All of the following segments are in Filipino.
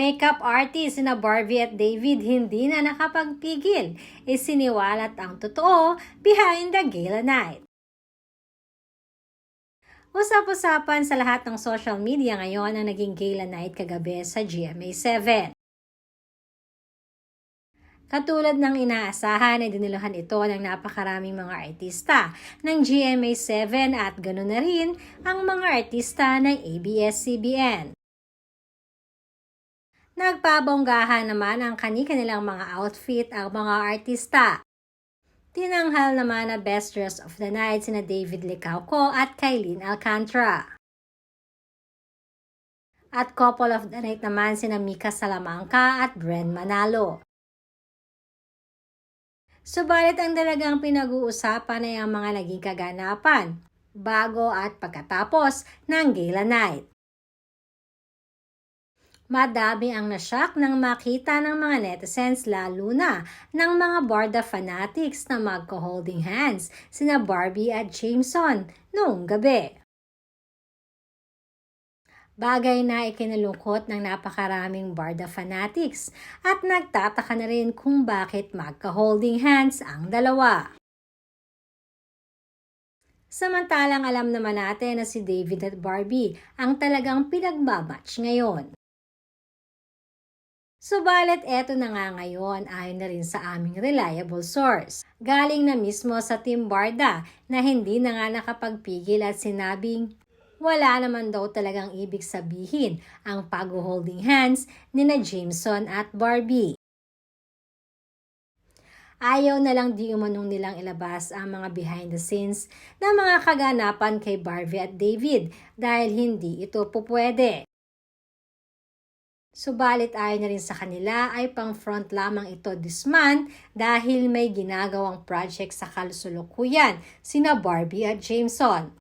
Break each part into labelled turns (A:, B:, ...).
A: Makeup artist na Barbie at David hindi na nakapagpigil. Isiniwalat ang totoo behind the gala night. Usap-usapan sa lahat ng social media ngayon ang naging gala night kagabi sa GMA7. Katulad ng inaasahan ay diniluhan ito ng napakaraming mga artista ng GMA7 at ganoon na rin ang mga artista ng ABS-CBN. Nagpabonggahan naman ang kani-kanilang mga outfit ang mga artista. Tinanghal naman na Best Dress of the Night sina David Licauco at Kylene Alcantara. At Couple of the Night naman sina Mika Salamanca at Bren Manalo. Subalit ang dalagang pinag-uusapan ay ang mga naging kaganapan bago at pagkatapos ng gala night. Madami ang nashock nang makita ng mga netizens lalo na ng mga Barda fanatics na magko-holding hands sina Barbie at Jameson noong gabi. Bagay na ikinalungkot ng napakaraming Barda fanatics at nagtataka na rin kung bakit magka-holding hands ang dalawa. Samantalang alam naman natin na si David at Barbie ang talagang pinagmamatch ngayon. Subalit eto na nga ngayon ayon na rin sa aming reliable source. Galing na mismo sa Team Barda na hindi na nga nakapagpigil at sinabing wala naman daw talagang ibig sabihin ang pag-holding hands nina Jameson at Barbie. Ayaw na lang di umanong nilang ilabas ang mga behind the scenes na mga kaganapan kay Barbie at David dahil hindi ito pupwede. Subalit ayon na rin sa kanila ay pang front lamang ito this month dahil may ginagawang project sa kalusulukuyan sina Barbie at Jameson.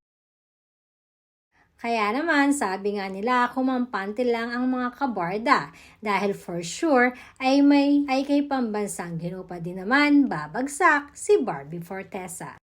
A: Kaya naman sabi nga nila kumampante lang ang mga kabarda dahil for sure ay kay pambansang ginupa din naman babagsak si Barbie Fortesa.